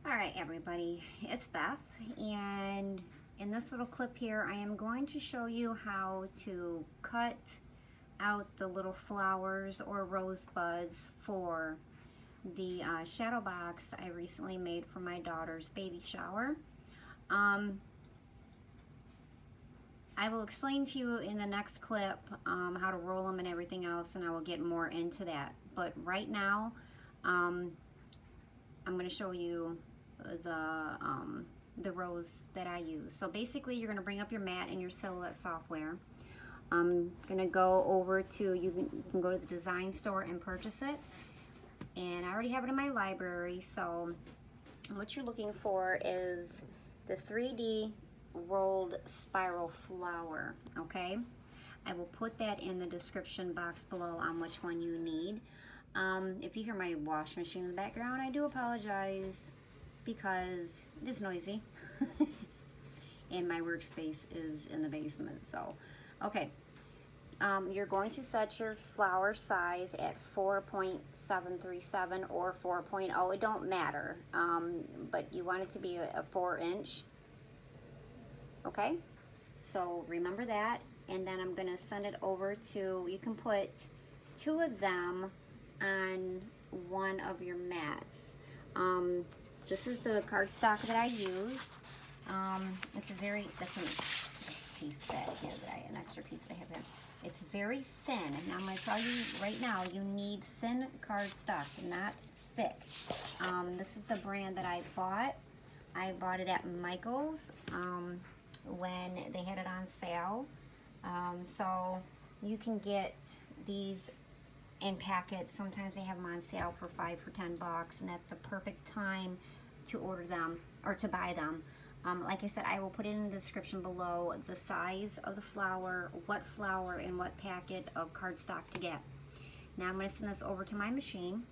Alright everybody, it's Beth, and in this little clip here I am going to show you how to cut out the little flowers or rosebuds for the shadow box I recently made for my daughter's baby shower. I will explain to you in the next clip how to roll them and everything else, and I will get more into that. But right now I'm going to show you the rows that I use. So basically you're going to bring up your mat and your Silhouette software. I'm going to go over to, you can go to the design store and purchase it. And I already have it in my library. So what you're looking for is the 3D rolled spiral flower, okay? I will put that in the description box below on which one you need. If you hear my washing machine in the background, I do apologize because it is noisy and my workspace is in the basement. So okay, you're going to set your flower size at 4.737 or 4.0, it don't matter, but you want it to be a 4-inch. Okay, so remember that, and then I'm going to send it over to, you can put 2 of them on one of your mats. This is the cardstock that I used. It's a very, that's just a piece back here that an extra piece that I have here. It's very thin, and I'm going to tell you right now, you need thin cardstock, not thick. This is the brand that I bought. I bought it at Micheals when they had it on sale. So you can get these in packets. Sometimes they have them on sale for $5 or $10, and that's the perfect time to order them or to buy them. Like I said, I will put it in the description below the size of the flower, what flower, and what packet of cardstock to get. Now I'm going to send this over to my machine.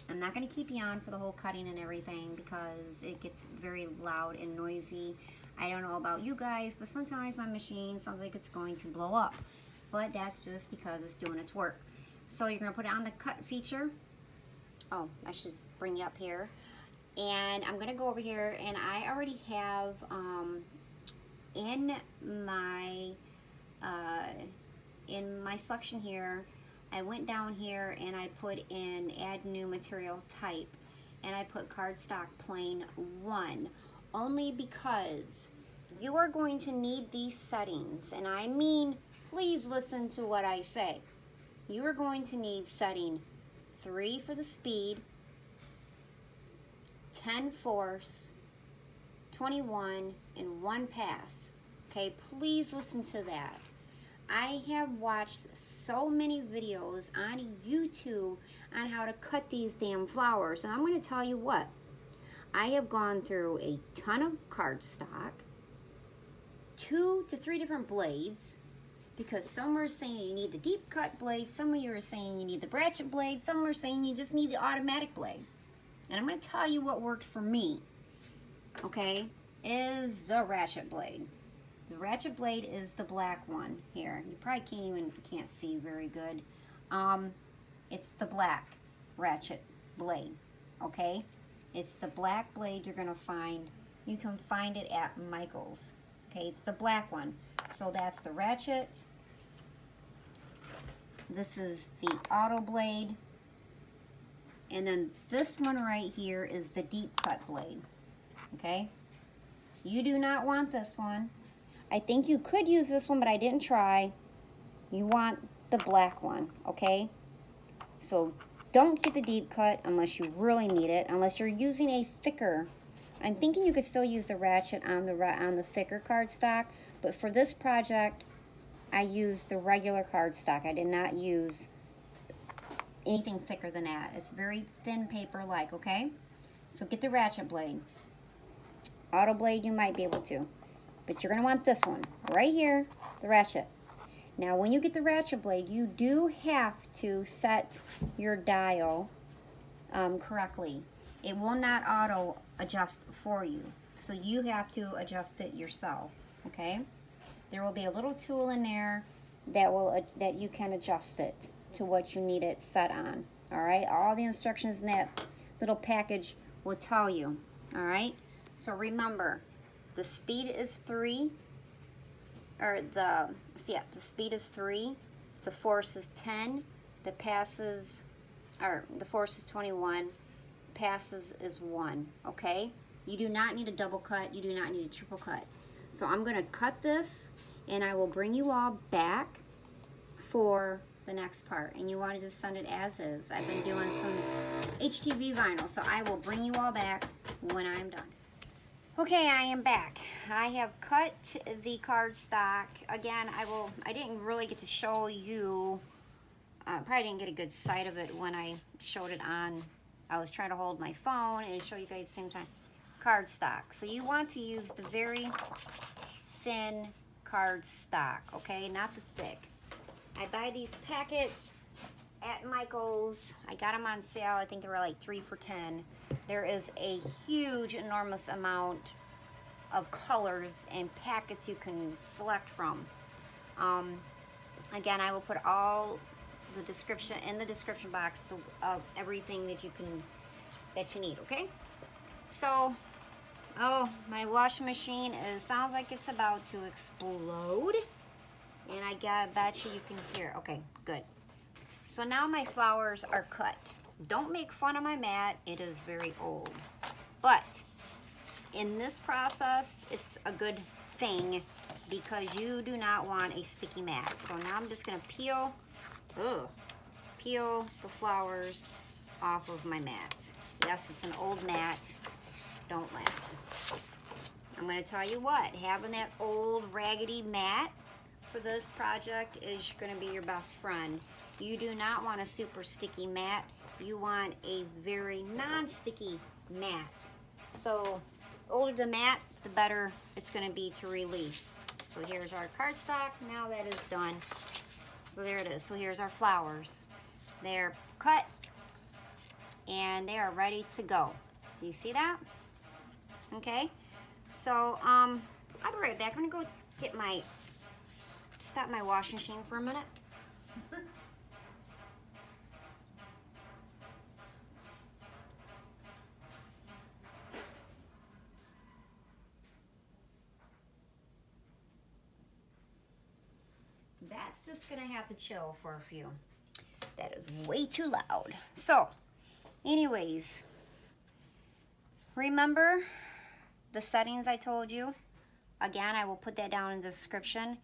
I'm not going to keep you on for the whole cutting and everything because it gets very loud and noisy. I don't know about you guys, but sometimes my machine sounds like it's going to blow up. But that's just because it's doing its work. So you're going to put it on the cut feature. Oh, I should bring you up here. And I'm going to go over here, and I already have in my selection here, I went down here and I put in add new material type, and I put cardstock plain 1, only because you are going to need these settings, and I mean, please listen to what I say. You are going to need setting 3 for the speed, 10 force, 21, and 1 pass. Okay, please listen to that. I have watched so many videos on YouTube on how to cut these damn flowers, and I'm going to tell you what. I have gone through a ton of cardstock, 2 to 3 different blades, because some are saying you need the deep cut blade, some of you are saying you need the ratchet blade, some are saying you just need the automatic blade. And I'm going to tell you what worked for me, okay, is the ratchet blade. The ratchet blade is the black one here. You probably can't see very good. It's the black ratchet blade, okay? It's the black blade you're going to find. You can find it at Micheals, okay? It's the black one. So that's the ratchet. This is the auto blade. And then this one right here is the deep cut blade, okay? You do not want this one. I think you could use this one, but I didn't try. You want the black one, okay? So don't get the deep cut unless you really need it, unless you're using a thicker. I'm thinking you could still use the ratchet on the thicker cardstock, but for this project, I used the regular cardstock. I did not use anything thicker than that. It's very thin paper like, okay? So get the ratchet blade. Auto blade you might be able to, but you're going to want this one right here, the ratchet. Now when you get the ratchet blade, you do have to set your dial correctly. It will not auto adjust for you, so you have to adjust it yourself, okay? There will be a little tool in there that you can adjust it to what you need it set on. All right, all the instructions in that little package will tell you. All right, so remember, the speed is 3, or the speed is 3, the force is 10, the passes, or the force is 21, passes is 1, okay? You do not need a double cut, you do not need a triple cut. So I'm gonna cut this, and I will bring you all back for the next part, and you want to just send it as is. I've been doing some HTV vinyl, so I will bring you all back when I'm done. Okay, I am back. I have cut the cardstock. Again, I didn't really get to show you, probably didn't get a good sight of it when I showed it on. I was trying to hold my phone and show you guys at the same time. Cardstock. So you want to use the very thin cardstock, okay? Not the thick. I buy these packets at Micheals. I got them on sale. I think they were like 3 for $10. There is a huge, enormous amount of colors and packets you can select from. Again, I will put all the description in the description box of everything that you need. Okay. So, oh, my washing machine sounds like it's about to explode. And I bet you can hear. Okay, good. So now my flowers are cut. Don't make fun of my mat. It is very old. But in this process, it's a good thing because you do not want a sticky mat. So now I'm just going to peel the flowers off of my mat. Yes, it's an old mat. Don't laugh. I'm going to tell you what, having that old raggedy mat for this project is going to be your best friend. You do not want a super sticky mat. You want a very non-sticky mat. So older the mat, the better it's going to be to release. So here's our cardstock. Now that is done. So there it is. So here's our flowers. They're cut and they are ready to go. Do you see that? Okay. So I'll be right back. I'm going to go stop my washing machine for a minute. That's just gonna have to chill for a few. That is way too loud. So, anyways, remember the settings I told you? Again, I will put that down in the description.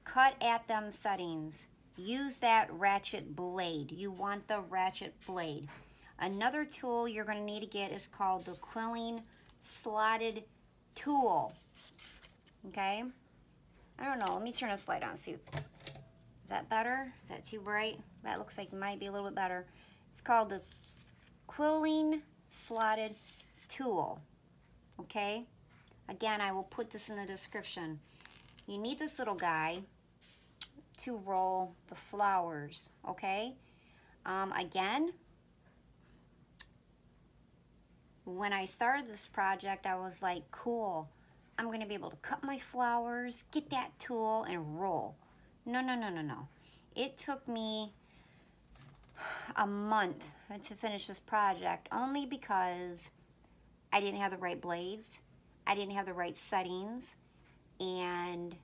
Cut at them settings. Use that ratchet blade. You want the ratchet blade. Another tool you're going to need to get is called the quilling slotted tool. Okay? I don't know. Let me turn this light on. See, is that better? Is that too bright? That looks like it might be a little bit better. It's called the quilling slotted tool. Okay? Again, I will put this in the description. You need this little guy to roll the flowers, okay? Again, when I started this project, I was like, cool, I'm going to be able to cut my flowers, get that tool, and roll. No, no, no, no, no. It took me a month to finish this project, only because I didn't have the right blades, I didn't have the right settings, and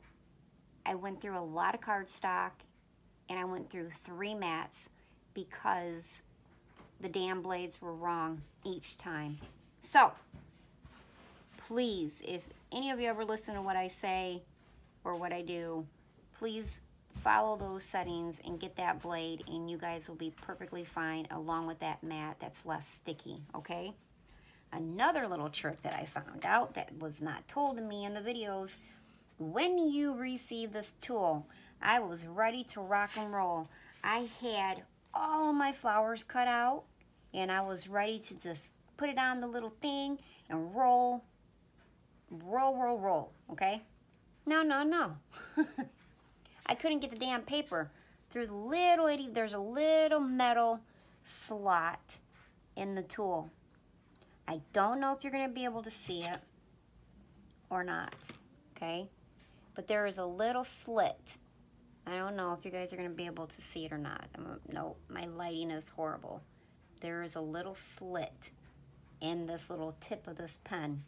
I went through a lot of cardstock, and I went through 3 mats because the damn blades were wrong each time. So, please, if any of you ever listen to what I say or what I do, please follow those settings and get that blade, and you guys will be perfectly fine along with that mat that's less sticky, okay? Another little trick that I found out that was not told to me in the videos, when you receive this tool, I was ready to rock and roll. I had all of my flowers cut out, and I was ready to just put it on the little thing and roll, okay? No, no, no. I couldn't get the damn paper through the little itty, there's a little metal slot in the tool. I don't know if you're going to be able to see it or not, okay? But there is a little slit. I don't know if you guys are going to be able to see it or not. No, my lighting is horrible. There is a little slit in this little tip of this pen.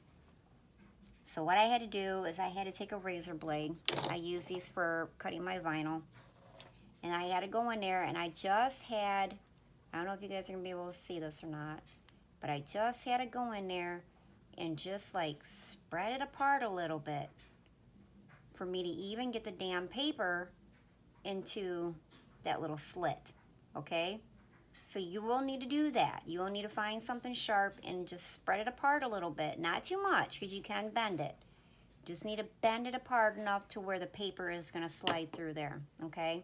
So what I had to do is I had to take a razor blade. I use these for cutting my vinyl. And I had to go in there, and I just had, I don't know if you guys are going to be able to see this or not, but I just had to go in there and just like spread it apart a little bit for me to even get the damn paper into that little slit, okay? So you will need to do that. You will need to find something sharp and just spread it apart a little bit. Not too much, because you can bend it. Just need to bend it apart enough to where the paper is going to slide through there, okay?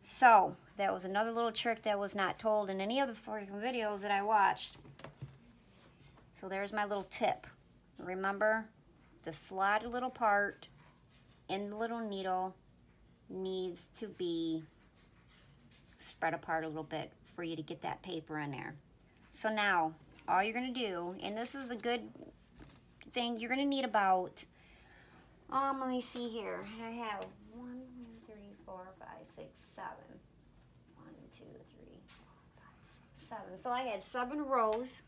So that was another little trick that was not told in any of the freaking videos that I watched. So there's my little tip. Remember, the slotted little part in the little needle needs to be spread apart a little bit for you to get that paper in there. So now all you're going to do, and this is a good thing, you're going to need about, let me see here, I have 1, 2, 3, 4, 5, 6, 7. 1, 2, 3, 4, 5, 6, 7. So I had 7 rows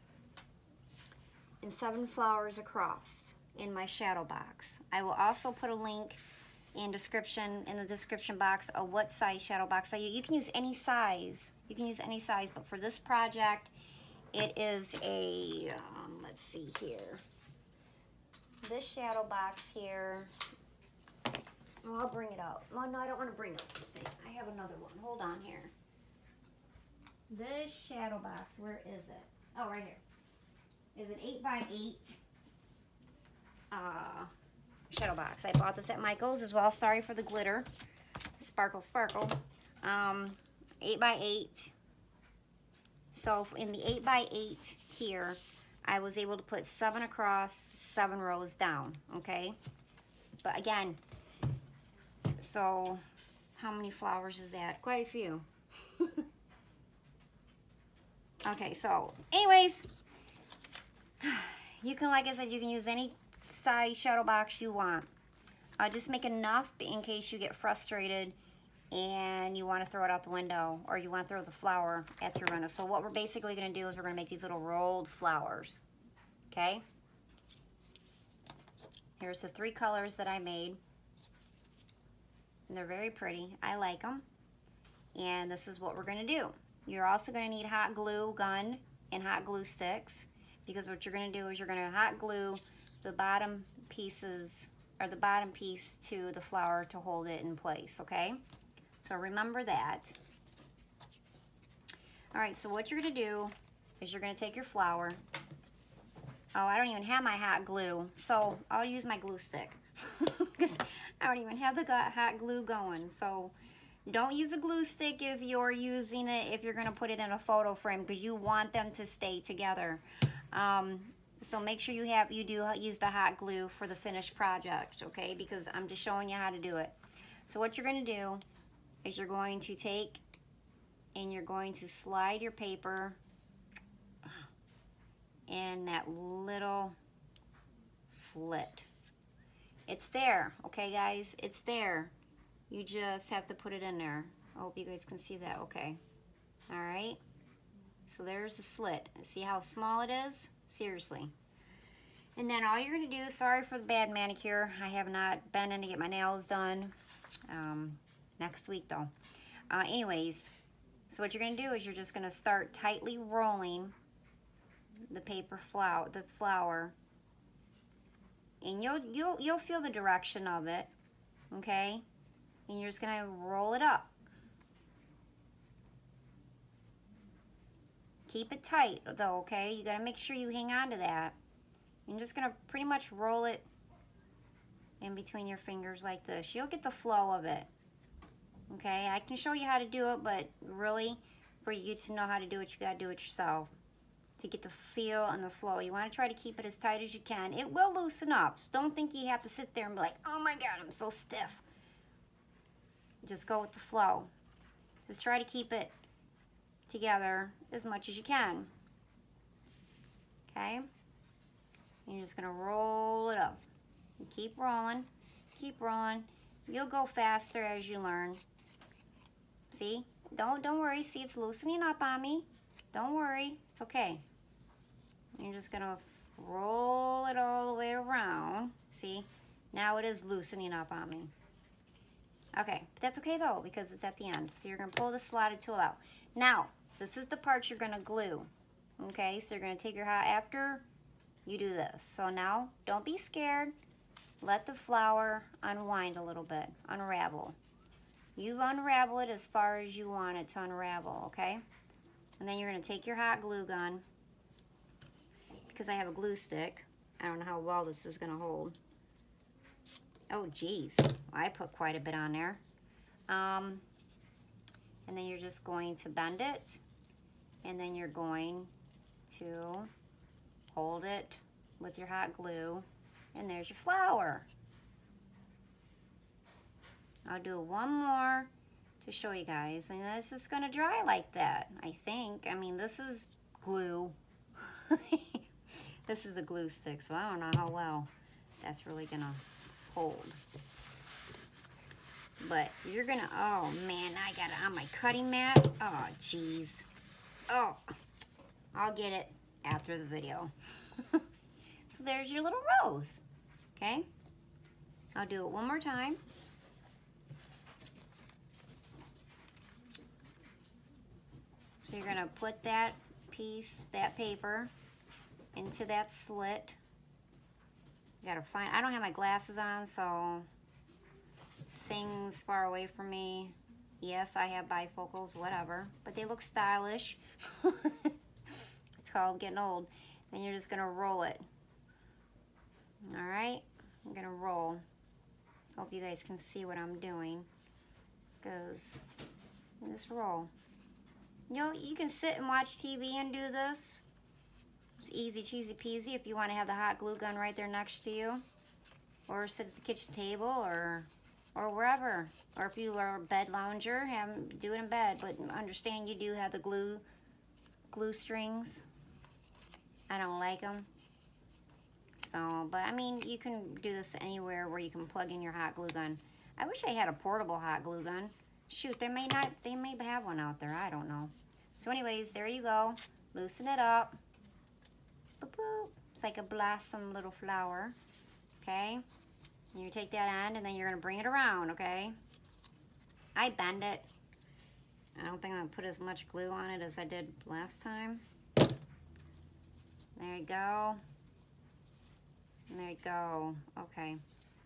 and 7 flowers across in my shadow box. I will also put a link in the description box of what size shadow box I use. You can use any size. You can use any size, but for this project, it is a, let's see here. This shadow box here, oh, I'll bring it up. Oh, no, I don't want to bring up the thing. I have another one. Hold on here. This shadow box, where is it? Oh, right here. Is an 8x8 shadow box. I bought this at Micheals as well. Sorry for the glitter. Sparkle, sparkle. 8x8. So in the 8x8 here, I was able to put 7 across, 7 rows down, okay? But again, so how many flowers is that? Quite a few. Okay, so anyways, you can, like I said, you can use any size shadow box you want. Just make enough in case you get frustrated and you want to throw it out the window, or you want to throw the flower at the window. So what we're basically going to do is we're going to make these little rolled flowers. Okay? Here's the 3 colors that I made. And they're very pretty. I like them. And this is what we're going to do. You're also going to need hot glue gun and hot glue sticks, because what you're going to do is you're going to hot glue the bottom pieces, or the bottom piece, to the flower to hold it in place, okay? So remember that. All right, so what you're going to do is you're going to take your flower. Oh, I don't even have my hot glue, so I'll use my glue stick because I don't even have the hot glue going. So don't use a glue stick if you're using it, if you're going to put it in a photo frame, because you want them to stay together. So make sure you do use the hot glue for the finished project, okay? Because I'm just showing you how to do it. So what you're going to do is you're going to take and you're going to slide your paper in that little slit. It's there, okay guys? It's there. You just have to put it in there. I hope you guys can see that, okay? All right? So there's the slit. See how small it is? Seriously. And then all you're going to do, sorry for the bad manicure. I have not been in to get my nails done. Next week though. Anyways, so what you're going to do is you're just going to start tightly rolling the flower, and you'll feel the direction of it, okay? And you're just going to roll it up. Keep it tight though, okay? You got to make sure you hang on to that. You're just going to pretty much roll it in between your fingers like this. You'll get the flow of it. Okay, I can show you how to do it, but really, for you to know how to do it, you gotta do it yourself to get the feel and the flow. You want to try to keep it as tight as you can. It will loosen up, so don't think you have to sit there and be like, oh my god, I'm so stiff. Just go with the flow. Just try to keep it together as much as you can. Okay, and you're just gonna roll it up. And keep rolling, keep rolling. You'll go faster as you learn. See? Don't worry. See, it's loosening up on me. Don't worry. It's okay. You're just gonna roll it all the way around. See, now it is loosening up on me. Okay, but that's okay though, because it's at the end. So you're gonna pull the slotted tool out. Now, this is the part you're gonna glue. Okay, so you're gonna take your hot, after you do this. So now, don't be scared. Let the flower unwind a little bit, unravel. You unravel it as far as you want it to unravel, okay? And then you're gonna take your hot glue gun, because I have a glue stick. I don't know how well this is gonna hold. Oh geez, I put quite a bit on there. And then you're just going to bend it, and then you're going to hold it with your hot glue, and there's your flower. I'll do one more to show you guys, and this is gonna dry like that, I think. I mean, this is glue. This is the glue stick, so I don't know how well that's really gonna hold. But you're gonna, oh man, I got it on my cutting mat. Oh geez. Oh, I'll get it after the video. So there's your little rose, okay? I'll do it one more time. So you're gonna put that piece, that paper, into that slit. You gotta find, I don't have my glasses on, so things far away from me. Yes, I have bifocals, whatever, but they look stylish. It's called getting old. Then you're just gonna roll it. All right, I'm gonna roll. Hope you guys can see what I'm doing, because just roll. You know, you can sit and watch TV and do this. It's easy cheesy peasy if you want to have the hot glue gun right there next to you, or sit at the kitchen table, or wherever. Or if you are a bed lounger, do it in bed. But understand you do have the glue strings. I don't like them. So, but I mean, you can do this anywhere where you can plug in your hot glue gun. I wish I had a portable hot glue gun. Shoot, they may have one out there. I don't know. So anyways, there you go. Loosen it up. Boop, boop. It's like a blossom little flower. Okay? And you take that end, and then you're going to bring it around, okay? I bend it. I don't think I'm going to put as much glue on it as I did last time. There you go. And there you go. Okay.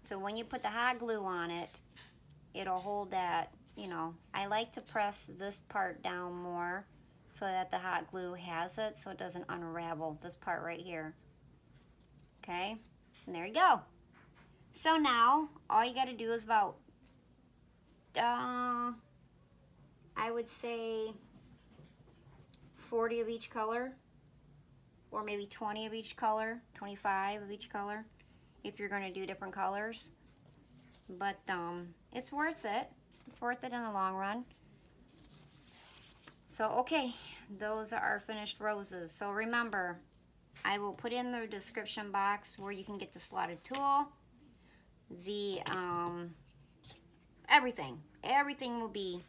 So when you put the hot glue on it, it'll hold that, you know. I like to press this part down more so that the hot glue has it, so it doesn't unravel this part right here. Okay? And there you go. So now, all you got to do is about, I would say 40 of each color, or maybe 20 of each color, 25 of each color, if you're going to do different colors. But it's worth it. It's worth it in the long run. So, okay, those are our finished roses. So remember, I will put in the description box where you can get the slotted tool, the everything will be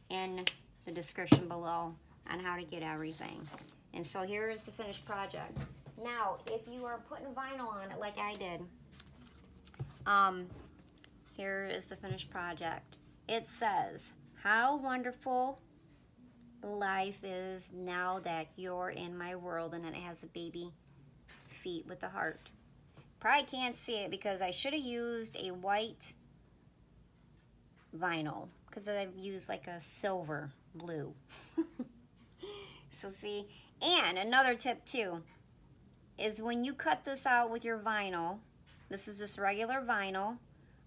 in the description below on how to get everything. And so here is the finished project. Now, if you are putting vinyl on it like I did, here is the finished project. It says, "How wonderful life is now that you're in my world," and then it has a baby feet with the heart. Probably can't see it because I should have used a white vinyl, because I've used like a silver blue. So see, and another tip too is when you cut this out with your vinyl, this is just regular vinyl,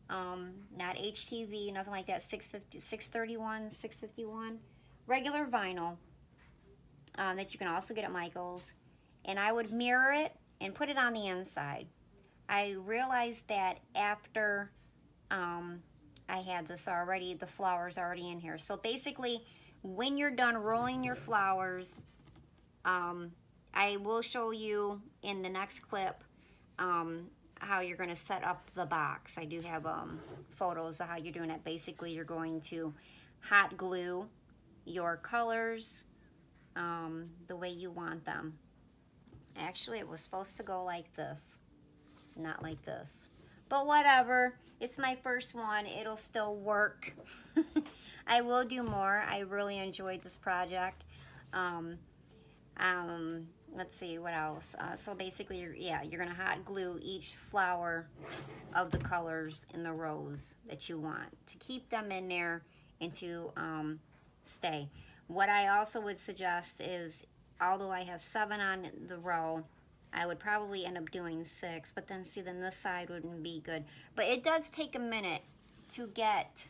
not HTV, nothing like that, 650, 631, 651, regular vinyl that you can also get at Micheals. And I would mirror it and put it on the inside. I realized that after I had this already, the flowers already in here. So basically, when you're done rolling your flowers, I will show you in the next clip how you're going to set up the box. I do have photos of how you're doing it. Basically, you're going to hot glue your colors the way you want them. Actually, it was supposed to go like this, not like this. But whatever, it's my first one. It'll still work. I will do more. I really enjoyed this project. Let's see what else. So basically, you're gonna hot glue each flower of the colors in the rows that you want to keep them in there and to stay. What I also would suggest is, although I have 7 on the row, I would probably end up doing 6, but then see, then this side wouldn't be good. But it does take a minute to get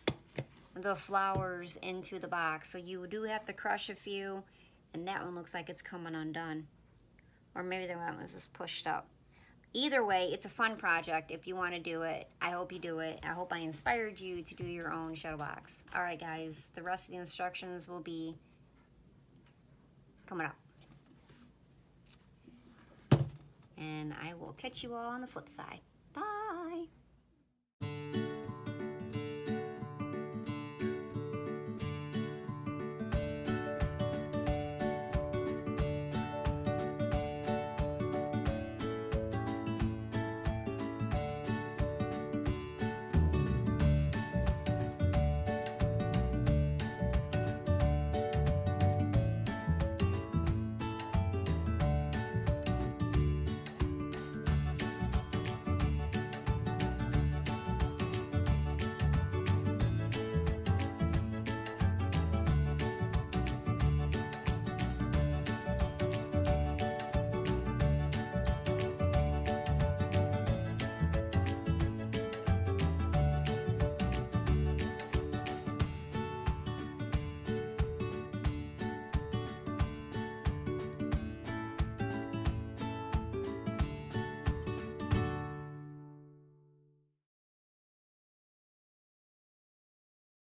the flowers into the box, so you do have to crush a few, and that one looks like it's coming undone. Or maybe the one was just pushed up. Either way, it's a fun project if you want to do it. I hope you do it. I hope I inspired you to do your own shadow box. All right, guys, the rest of the instructions will be coming up. And I will catch you all on the flip side.